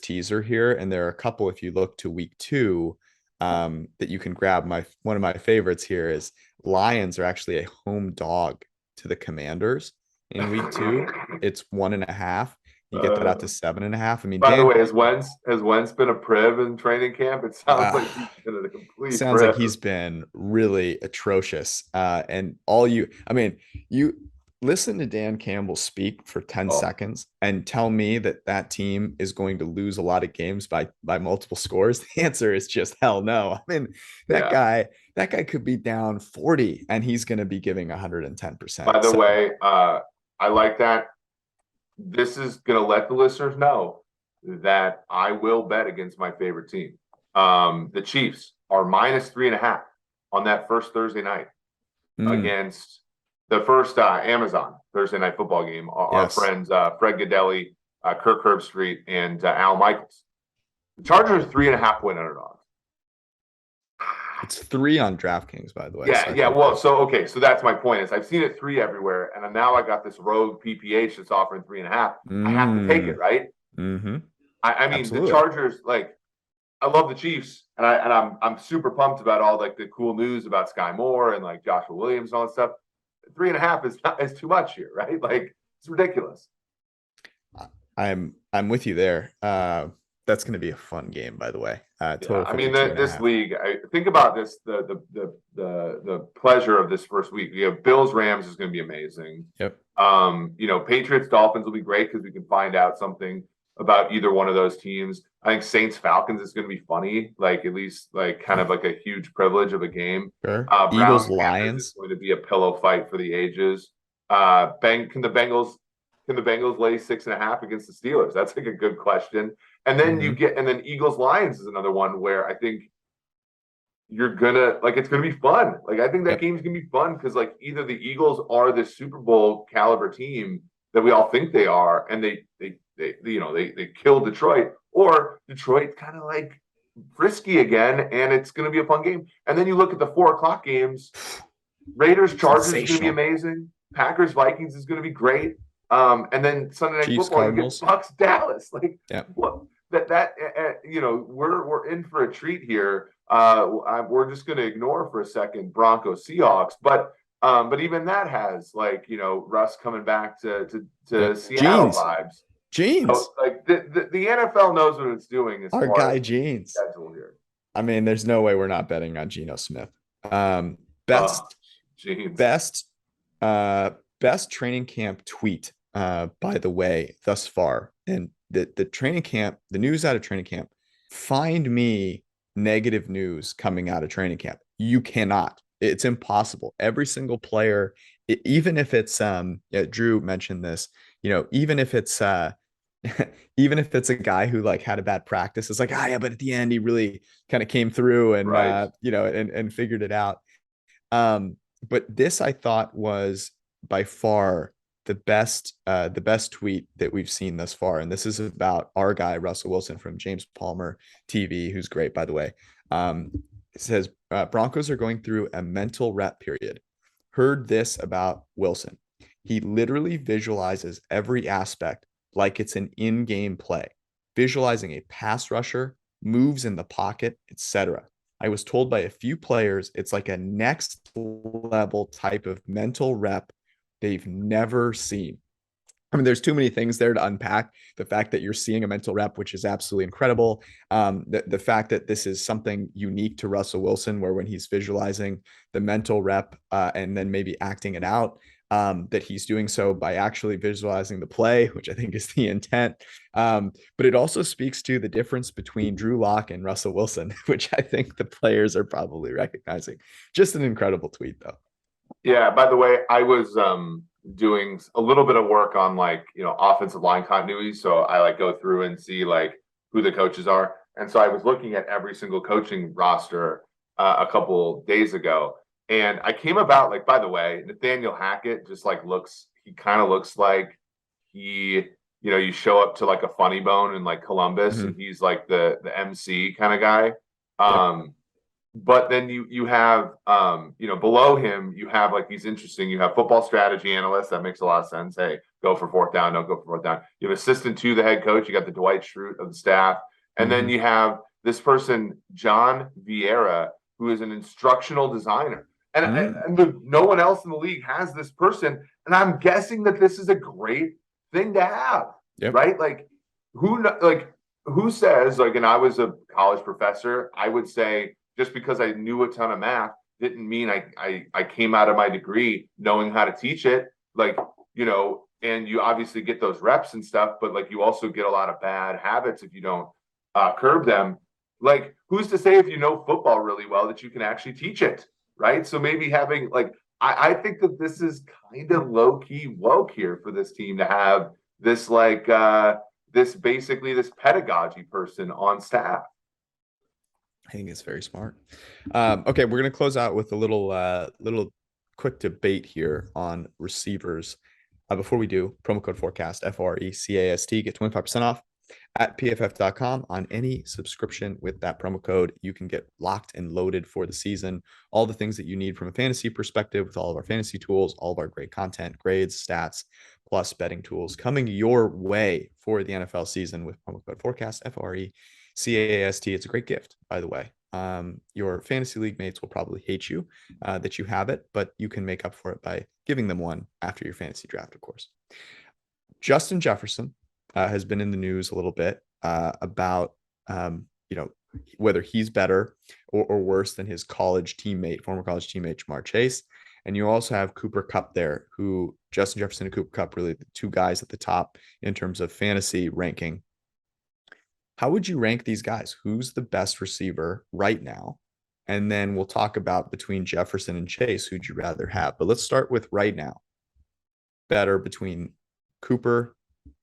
teaser here, and there are a couple. If you look to week 2, that you can grab. One of my favorites here is Lions are actually a home dog to the Commanders in week 2. It's 1.5. You get that out to 7.5. I mean, By the Dan way, has Wentz been a priv in training camp? It sounds like he's been a complete sounds like priv. he's been really atrocious. And all I mean, you listen to Dan Campbell speak for 10 Oh, seconds and tell me that that team is going to lose a lot of games by multiple scores. The answer is just hell no. I mean, that yeah. guy, that guy could be down 40 and he's going to be giving 110%. By the So, way, I like that. This is going to let the listeners know that I will bet against my favorite team. The Chiefs are minus 3.5 on that first Thursday night mm, against the first Amazon Thursday night football game. Our yes, friends Fred Godelli, Kirk Herbstreit, and Al Michaels. The Chargers 3.5 point underdogs. it's 3 on DraftKings, by the way. Yeah, So I yeah. think Well, that, so okay, so that's my point. Is I've seen it 3 everywhere, and now I got this rogue PPH that's offering 3.5. I have to take it, right? mm-hmm, I mean, the absolutely. Chargers, like, I love the Chiefs, and I'm super pumped about all like the cool news about Sky Moore and like Joshua Williams and all that stuff. 3.5 is too much here, right? Like it's ridiculous. I'm with you there. That's going to be a fun game, by the way. Yeah, Total I mean this 52.5. league. Think about this: the pleasure of this first week. We have Bills Rams is going to be amazing. Yep. Patriots Dolphins will be great because we can find out something about either one of those teams. I think Saints Falcons is going to be funny, like at least like kind of like a huge privilege of a game. Sure. Eagles Browns Panthers is Lions. going to be a pillow fight for the ages. Can the Bengals lay 6.5 against the Steelers? That's like a good question. And then Mm-hmm. and then Eagles Lions is another one where I think you're gonna like it's gonna be fun. Like I think that Yep. game's gonna be fun because like either the Eagles are the Super Bowl caliber team that we all think they are, and they kill Detroit, or Detroit kind of like frisky again, and it's gonna be a fun game. And then you look at the 4 o'clock games. Raiders Chargers is gonna be Sensational. amazing. Packers Vikings is gonna be great. And then Sunday Night Chiefs Football, you get Cardinals. Bucks Dallas. Like Yep. what we're in for a treat here. We're just going to ignore for a second Broncos Seahawks, but even that has like Russ coming back to Yep. Seattle Jeans. vibes. So Jeans. like the NFL knows what it's doing as Our far as guy Jeans. schedule here. I mean, there's no way we're not betting on Geno Smith. Um, Oh, best jeans. best best training camp tweet, by the way, thus far. And the training camp, the news out of training camp, find me negative news coming out of training camp. You cannot. It's impossible. Every single player, even if it's yeah, Drew mentioned this, even if it's even if it's a guy who like had a bad practice, it's like, yeah, but at the end he really kind of came through and Right. and figured it out. Um, but this I thought was by far the best tweet that we've seen thus far. And this is about our guy, Russell Wilson from James Palmer TV, who's great, by the way. It says Broncos are going through a mental rep period. Heard this about Wilson. He literally visualizes every aspect like it's an in-game play, visualizing a pass rusher, moves in the pocket, etc. I was told by a few players it's like a next level type of mental rep they've never seen. I mean, there's too many things there to unpack. The fact that you're seeing a mental rep, which is absolutely incredible. The fact that this is something unique to Russell Wilson, where when he's visualizing the mental rep and then maybe acting it out, that he's doing so by actually visualizing the play, which I think is the intent. But it also speaks to the difference between Drew Lock and Russell Wilson, which I think the players are probably recognizing. Just an incredible tweet, though. Yeah, by the way, I was doing a little bit of work on like, offensive line continuity. So I like go through and see like who the coaches are. And so I was looking at every single coaching roster a couple days ago. And I came about like, by the way, Nathaniel Hackett just like he kind of looks like he, you show up to like a funny bone in like Columbus and he's like the MC kind of guy. Yep. But then you have below him you have like these interesting, you have football strategy analysts. That makes a lot of sense. Hey, go for fourth down, don't go for fourth down. You have assistant to the head coach, you got the Dwight Schrute of the staff, and then you have this person John Vieira, who is an instructional designer, and no one else in the league has this person, and I'm guessing that this is a great thing to have. Yep. Right, who says, like, and I was a college professor, I would say just because I knew a ton of math didn't mean I came out of my degree knowing how to teach it. Like, and you obviously get those reps and stuff, but like you also get a lot of bad habits if you don't curb them. Like, who's to say if you know football really well that you can actually teach it, right? So maybe having like, I think that this is kind of low key woke here for this team to have this like this pedagogy person on staff. I think it's very smart. Okay, we're gonna close out with a little quick debate here on receivers. Before we do, promo code forecast FRECAST, get 25% off at pff.com on any subscription. With that promo code, you can get locked and loaded for the season. All the things that you need from a fantasy perspective with all of our fantasy tools, all of our great content, grades, stats, plus betting tools coming your way for the NFL season with promo code forecast FRECAST. It's a great gift, by the way. Your fantasy league mates will probably hate you that you have it, but you can make up for it by giving them one after your fantasy draft, of course. Justin Jefferson has been in the news a little bit about whether he's better or worse than his former college teammate Ja'Marr Chase. And you also have Cooper Kupp there, who Justin Jefferson and Cooper Kupp, really the two guys at the top in terms of fantasy ranking. How would you rank these guys? Who's the best receiver right now? And then we'll talk about between Jefferson and Chase, who'd you rather have? But let's start with right now. Better between Cooper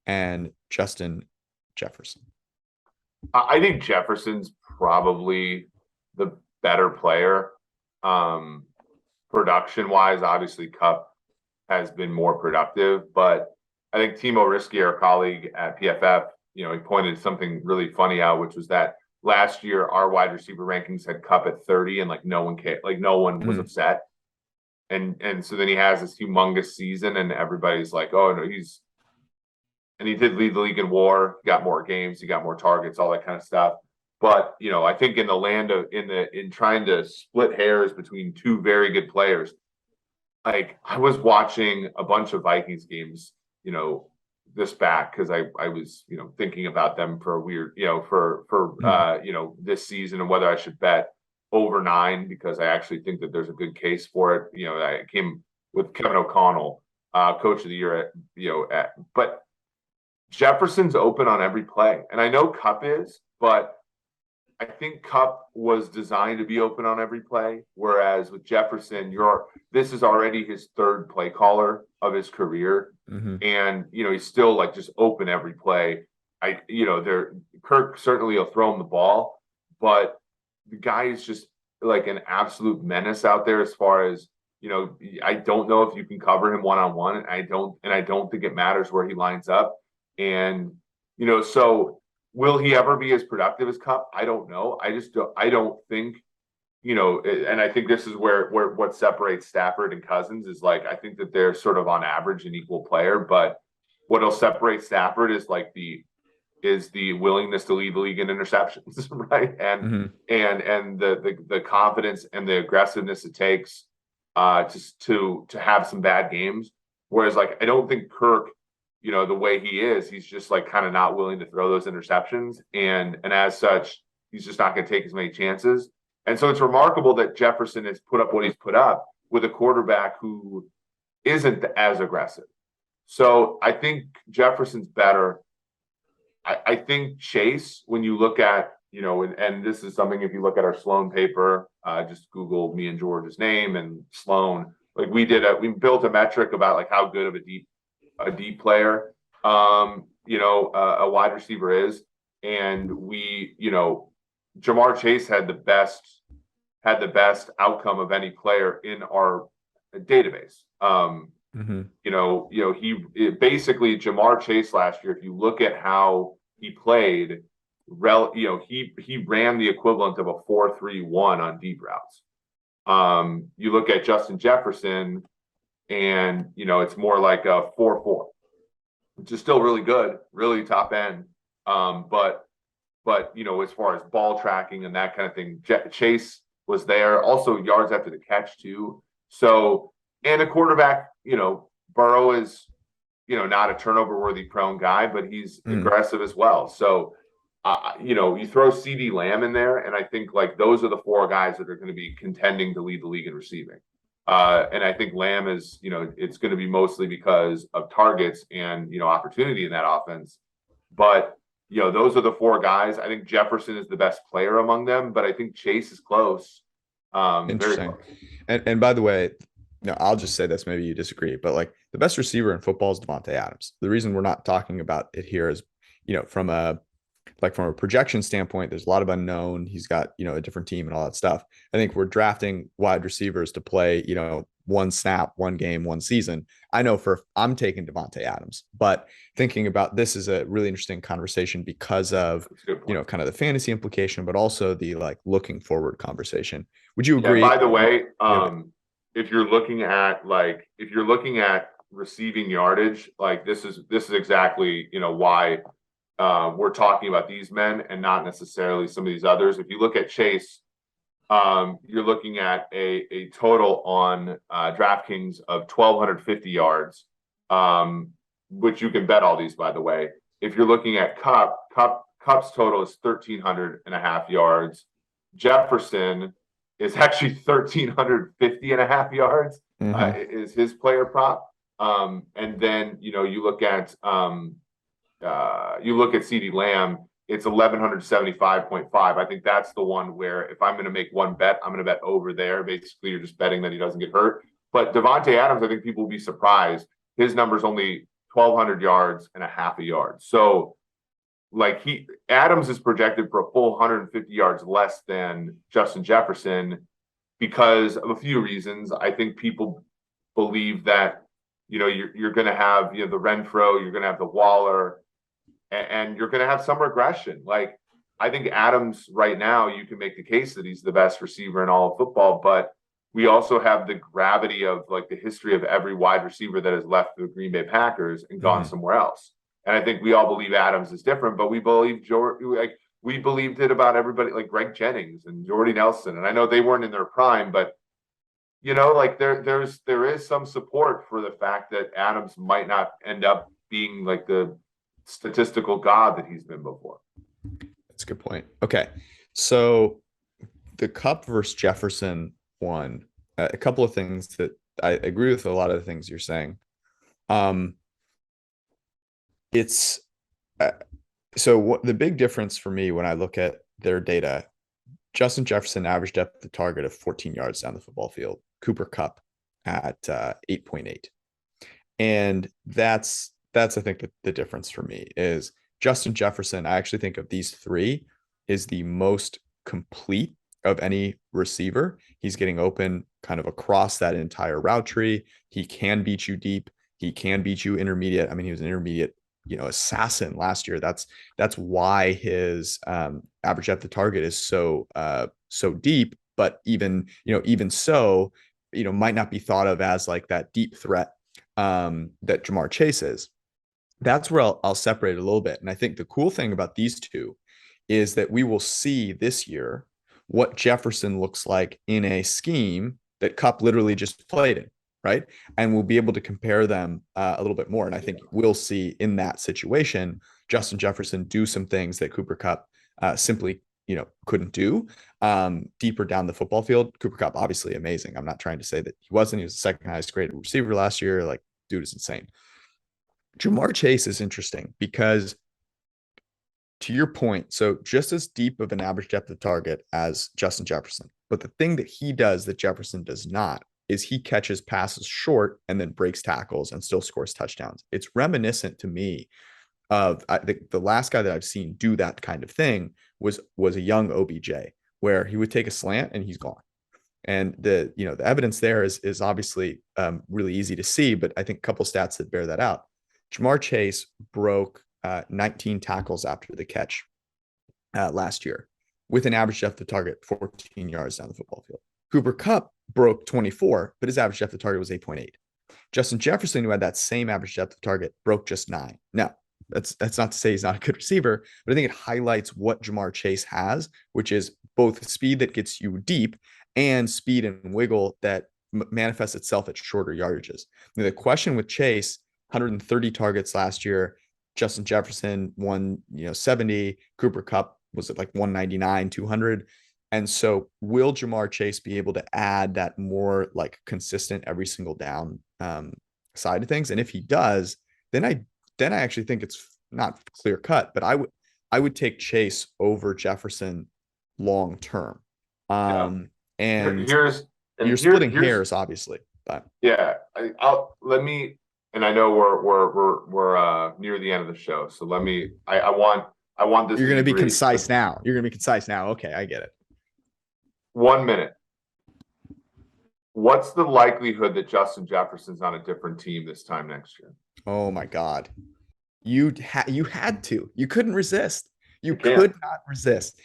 and Justin Jefferson. I think Jefferson's probably the better player. Production wise, obviously Kupp has been more productive, but I think Timo Risky, our colleague at PFF, he pointed something really funny out, which was that last year our wide receiver rankings had Kupp at 30 and like no one cared, like no one was upset. And so then he has this humongous season and everybody's like, oh no, and he did lead the league in WAR, got more games, he got more targets, all that kind of stuff. But I think in the land of in trying to split hairs between two very good players, like I was watching a bunch of Vikings games, this back because I was thinking about them for a weird for this season and whether I should bet over 9 because I actually think that there's a good case for it. I came with Kevin O'Connell, coach of the year but Jefferson's open on every play, and I know Kupp is, but I think Kupp was designed to be open on every play, whereas with Jefferson, this is already his third play caller of his career, Mm-hmm. and he's still like just open every play. Kirk certainly will throw him the ball, but the guy is just like an absolute menace out there as far as I don't know if you can cover him one on one, and I don't think it matters where he lines up, and so will he ever be as productive as Kupp? I don't know. I don't think, and I think this is where what separates Stafford and Cousins is like I think that they're sort of on average an equal player, but what'll separate Stafford is like the willingness to lead the league in interceptions, right? And Mm-hmm. and the confidence and the aggressiveness it takes to have some bad games. Whereas like I don't think Kirk, the way he is, he's just like kind of not willing to throw those interceptions. And as such, he's just not going to take as many chances. And so it's remarkable that Jefferson has put up what he's put up with a quarterback who isn't as aggressive. So I think Jefferson's better. I think Chase, when you look at, and this is something if you look at our Sloan paper, just Google me and George's name and Sloan, like we built a metric about like how good of a deep player, a wide receiver is. And Jamar Chase had the best outcome of any player in our database. Mm-hmm. Basically Jamar Chase last year, if you look at how he played, he ran the equivalent of a 4-3-1 on deep routes. You look at Justin Jefferson and it's more like a 4-4, which is still really good, really top end. But as far as ball tracking and that kind of thing, Chase was there. Also yards after the catch too. So, and a quarterback, Burrow is, not a turnover worthy prone guy, but he's aggressive as well. So, you throw CD Lamb in there, and I think like those are the four guys that are going to be contending to lead the league in receiving. And I think Lamb is, it's going to be mostly because of targets and, opportunity in that offense. But, those are the four guys. I think Jefferson is the best player among them, but I think Chase is close. Very Interesting. close. And by the way, I'll just say this, maybe you disagree, but like the best receiver in football is Devontae Adams. The reason we're not talking about it here is, from a projection standpoint, there's a lot of unknown. He's got, a different team and all that stuff. I think we're drafting wide receivers to play, one snap, one game, one season. I know I'm taking Devontae Adams, but thinking about this is a really interesting conversation because of, kind of the fantasy implication, but also the like looking forward conversation. Would you agree? By the way, if you're looking at receiving yardage, like this is exactly, why we're talking about these men and not necessarily some of these others. If you look at Chase, you're looking at a total on DraftKings of 1,250 yards, which you can bet all these, by the way. If you're looking at Kupp's total is 1,300.5 yards. Jefferson is actually 1,350.5 yards, is his player prop. And then, you look at CD Lamb, it's 1,175.5. I think that's the one where if I'm going to make one bet, I'm going to bet over there. Basically, you're just betting that he doesn't get hurt. But Devontae Adams, I think people will be surprised. His number's only 1,200 yards and a half a yard. So, like Adams is projected for a full 150 yards less than Justin Jefferson because of a few reasons. I think people believe that you're going to have the Renfro, you're going to have the Waller, and you're going to have some regression. Like I think Adams right now, you can make the case that he's the best receiver in all of football, but we also have the gravity of like the history of every wide receiver that has left the Green Bay Packers and gone somewhere else. And I think we all believe Adams is different, but we believe we believed it about everybody like Greg Jennings and Jordy Nelson. And I know they weren't in their prime, but like there is some support for the fact that Adams might not end up being like the statistical god that he's been before. That's a good point. Okay. So the Kupp versus Jefferson one, a couple of things that I agree with a lot of the things you're saying. It's so the big difference for me when I look at their data. Justin Jefferson average depth of target of 14 yards down the football field. Cooper Kupp at 8.8. And that's I think the difference for me is Justin Jefferson. I actually think of these three is the most complete of any receiver. He's getting open kind of across that entire route tree. He can beat you deep. He can beat you intermediate. I mean, he was an intermediate, assassin last year. That's why his average depth of target is so deep. But even so, might not be thought of as like that deep threat that Ja'Marr Chase is. That's where I'll separate it a little bit. And I think the cool thing about these two is that we will see this year what Jefferson looks like in a scheme that Kupp literally just played in, right? And we'll be able to compare them a little bit more. And I think we'll see in that situation Justin Jefferson do some things that Cooper Kupp simply couldn't do deeper down the football field. Cooper Kupp, obviously amazing. I'm not trying to say that he wasn't. He was the second highest graded receiver last year. Like, dude is insane. Ja'Marr Chase is interesting because, to your point, so just as deep of an average depth of target as Justin Jefferson. But the thing that he does that Jefferson does not is he catches passes short and then breaks tackles and still scores touchdowns. It's reminiscent to me of the last guy that I've seen do that kind of thing was a young OBJ, where he would take a slant and he's gone. And the evidence there is obviously really easy to see, but I think a couple stats that bear that out. Ja'Marr Chase broke 19 tackles after the catch last year with an average depth of target 14 yards down the football field. Cooper Kupp broke 24, but his average depth of target was 8.8. Justin Jefferson, who had that same average depth of target, broke just 9. Now, that's not to say he's not a good receiver, but I think it highlights what Ja'Marr Chase has, which is both speed that gets you deep and speed and wiggle that manifests itself at shorter yardages. Now, the question with Chase, 130 targets last year, Justin Jefferson 170, Cooper Kupp was at like 199, 200. And so will Ja'Marr Chase be able to add that more like consistent every single down side of things? And if he does, then I actually think it's not clear cut, but I would take Chase over Jefferson long term. And you're splitting hairs, obviously. But yeah, and I know we're near the end of the show, so I want this. You're going to be concise now. You're going to be concise now. Okay, I get it. 1 minute. What's the likelihood that Justin Jefferson's on a different team this time next year? Oh my God. You had to. You couldn't resist. You could not resist.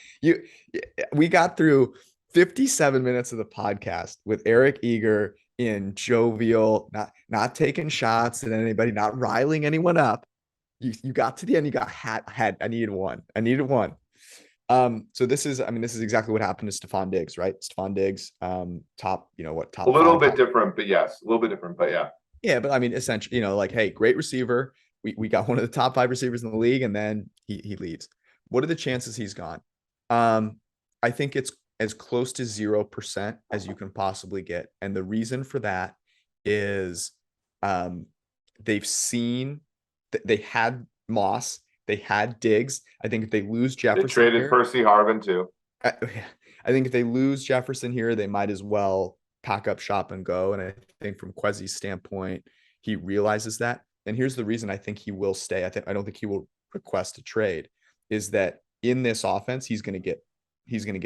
We got through 57 minutes of the podcast with Eric Eager in jovial, not taking shots at anybody, not riling anyone up. You got to the end. You got I needed one. So this is exactly what happened to Stephon Diggs, right? Stephon Diggs, top a little bit different, but yes, a little bit different, but yeah. Yeah, but I mean, essentially, like, hey, great receiver. We got one of the top 5 receivers in the league, and then he leaves. What are the chances he's gone? I think it's as close to 0% as you can possibly get. And the reason for that is they've seen that they had Moss, they had Diggs. I think if they lose Jefferson, they traded Percy Harvin too. I think if they lose Jefferson here, they might as well pack up shop and go. And I think from Quezzy's standpoint, he realizes that. And here's the reason I think he will stay. I don't think he will request a trade, is that in this offense, he's going to get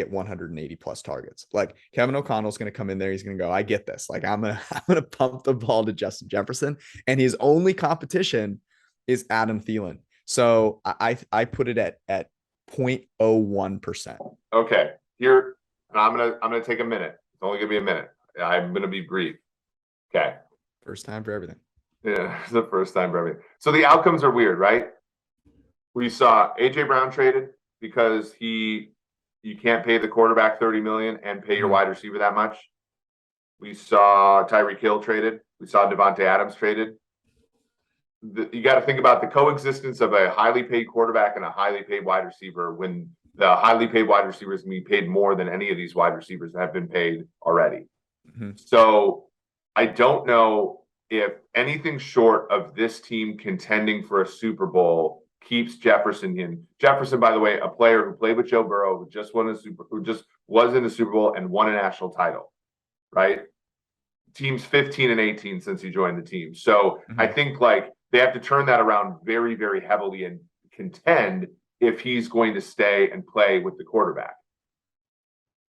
180 plus targets. Like, Kevin O'Connell's going to come in there. He's going to go, I get this. Like, I'm going to pump the ball to Justin Jefferson. And his only competition is Adam Thielen. So I put it at 0.01%. Okay. Here, I'm going to take a minute. It's only going to be a minute. I'm going to be brief. Okay. First time for everything. Yeah, it's the first time for everything. So the outcomes are weird, right? We saw AJ Brown traded because you can't pay the quarterback $30 million and pay your wide receiver that much. We saw Tyreek Hill traded. We saw Devontae Adams traded. You got to think about the coexistence of a highly paid quarterback and a highly paid wide receiver, when the highly paid wide receivers can be paid more than any of these wide receivers have been paid already. Mm-hmm. So I don't know if anything short of this team contending for a Super Bowl keeps Jefferson in. Jefferson, by the way, a player who played with Joe Burrow, who just was in the Super Bowl and won a national title, right? Teams 15 and 18 since he joined the team. So I think like they have to turn that around very, very heavily and contend if he's going to stay and play with the quarterback.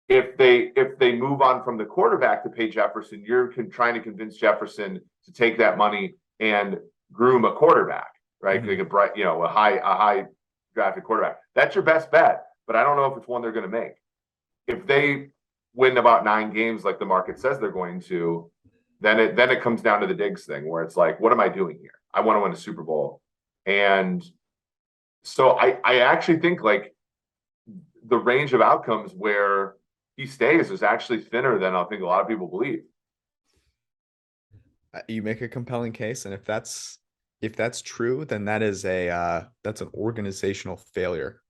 If they move on from the quarterback to pay Jefferson, you're trying to convince Jefferson to take that money and groom a quarterback, right? Like a high drafted quarterback. That's your best bet, but I don't know if it's one they're going to make. If they win about 9 games like the market says they're going to, then it comes down to the Diggs thing where it's like, what am I doing here? I want to win a Super Bowl. And so I actually think like the range of outcomes where he stays is actually thinner than I think a lot of people believe. You make a compelling case, and if that's true, then that's an organizational failure.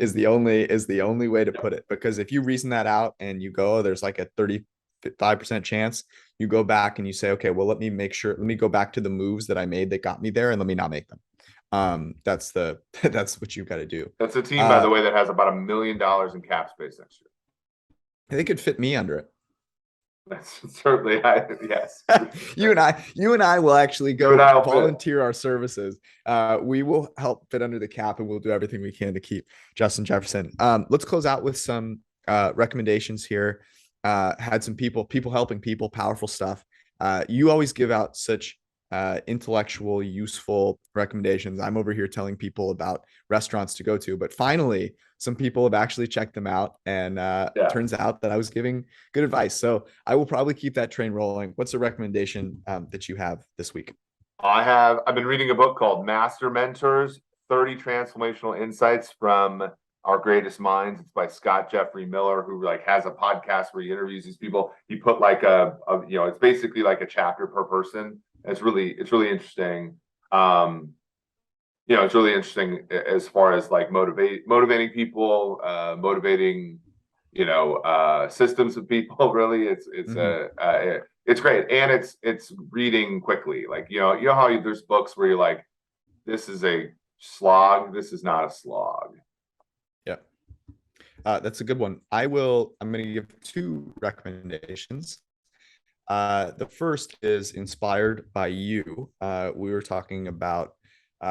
is the only way to put it. Because if you reason that out and you go, there's like a 35% chance, you go back and you say, okay, well, let me go back to the moves that I made that got me there, and let me not make them. That's what you've got to do. That's a team, by the way, that has about $1 million in cap space next year. They could fit me under it. That's certainly, yes. you and I will actually go volunteer our services. We will help fit under the cap, and we'll do everything we can to keep Justin Jefferson. Let's close out with some recommendations here. Had some people helping people, powerful stuff. You always give out such intellectual, useful recommendations. I'm over here telling people about restaurants to go to, but finally some people have actually checked them out, and it turns out that I was giving good advice. So I will probably keep that train rolling. What's a recommendation that you have this week? I've been reading a book called Master Mentors, 30 Transformational Insights from Our Greatest Minds. It's by Scott Jeffrey Miller, who like has a podcast where he interviews these people. He put like it's basically like a chapter per person. It's really interesting. It's really interesting as far as like motivating people, motivating, systems of people. Really, it's great, and it's reading quickly. Like you know how there's books where you're like, this is a slog. This is not a slog. Yeah, that's a good one. I'm going to give 2 recommendations. The first is inspired by you. We were talking about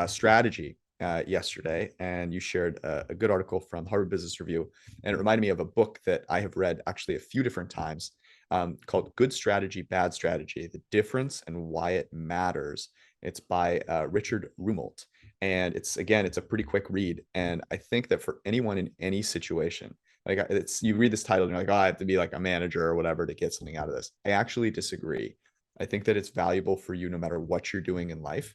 strategy yesterday, and you shared a good article from Harvard Business Review, and it reminded me of a book that I have read actually a few different times called Good Strategy, Bad Strategy: The Difference and Why It Matters. It's by Richard Rumelt, and it's a pretty quick read, and I think that for anyone in any situation, like you read this title and you're like, oh, I have to be like a manager or whatever to get something out of this. I actually disagree. I think that it's valuable for you no matter what you're doing in life,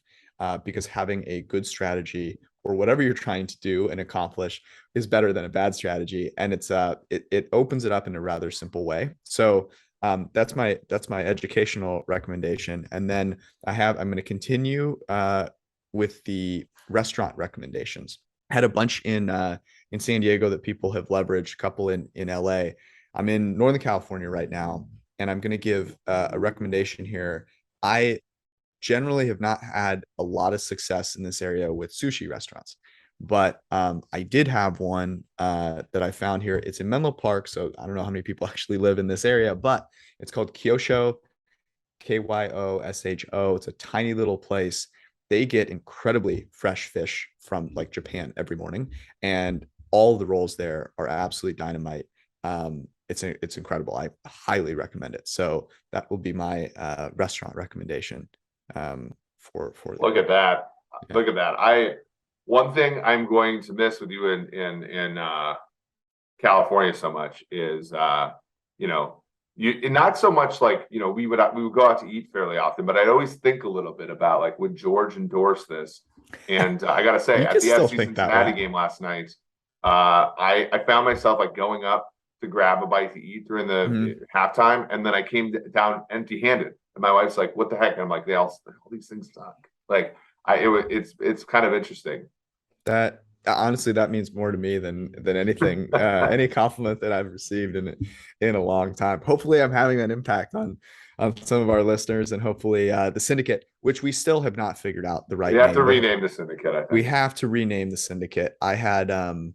because having a good strategy or whatever you're trying to do and accomplish is better than a bad strategy. And it opens it up in a rather simple way. So that's my educational recommendation. And then I'm going to continue with the restaurant recommendations. I had a bunch in San Diego that people have leveraged, a couple in LA. I'm in Northern California right now, and I'm going to give a recommendation here. I generally have not had a lot of success in this area with sushi restaurants, but I did have one that I found here. It's in Menlo Park, so I don't know how many people actually live in this area, but it's called Kyosho, Kyosho. It's a tiny little place. They get incredibly fresh fish from like Japan every morning, and all the rolls there are absolutely dynamite. It's incredible. I highly recommend it. So that will be my restaurant recommendation. For look at that. Yeah. Look at that. One thing I'm going to miss with you in California so much is you not so much like we would go out to eat fairly often, but I'd always think a little bit about like, would George endorse this? And I gotta say, at the FC Cincinnati game last night, I found myself like going up to grab a bite to eat during the halftime, and then I came down empty-handed. And my wife's like, "What the heck?" And I'm like, all these things suck." Like, it's kind of interesting. That honestly, that means more to me than anything, any compliment that I've received in a long time. Hopefully, I'm having an impact on some of our listeners, and hopefully, the syndicate which we still have not figured out the You right have to name. rename the syndicate, I We think. have to rename the syndicate. I had a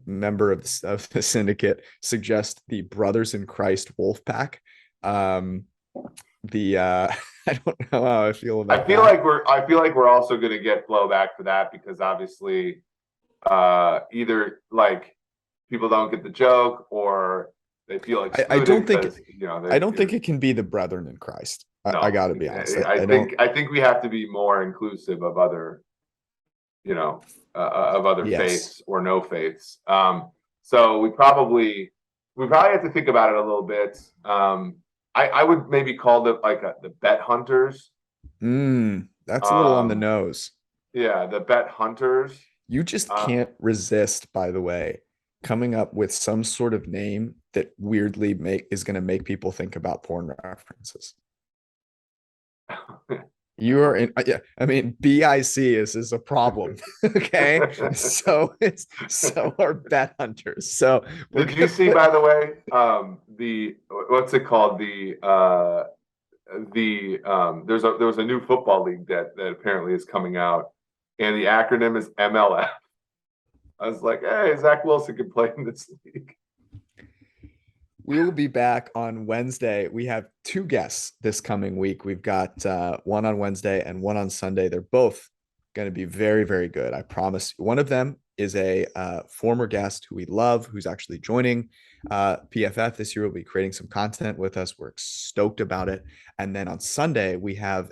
member of the syndicate suggest the Brothers in Christ Wolf Pack. The I don't know how I feel about that. I feel like we're also going to get blowback for that because obviously either like people don't get the joke or they feel I excluded don't think because I don't think it can be the Brethren in Christ. I no. got to be honest. I think we have to be more inclusive of other you know of other Yes. faiths or no faiths. So we probably have to think about it a little bit. I would maybe call it like the bet hunters. That's a little on the Um, nose. yeah, the bet hunters. You just Uh, can't resist, by the way, coming up with some sort of name that weirdly is going to make people think about porn references. You are in, yeah, I mean, BIC is a problem. Okay. So it's so are bet hunters. So we're Did you gonna see, put by the way, the what's it called? There was a new football league that apparently is coming out, and the acronym is MLF. I was like, hey, Zach Wilson can play in this league. we will be back on Wednesday. We have two guests this coming week. We've got one on Wednesday and one on Sunday. They're both going to be very, very good. I promise. One of them is a former guest who we love, who's actually joining PFF this year. Will be creating some content with us. We're stoked about it. And then on Sunday, we have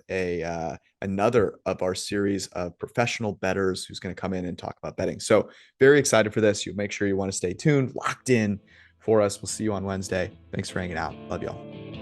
another of our series of professional bettors who's going to come in and talk about betting. So very excited for this. You make sure you want to stay tuned, locked in for us. We'll see you on Wednesday. Thanks for hanging out. Love y'all.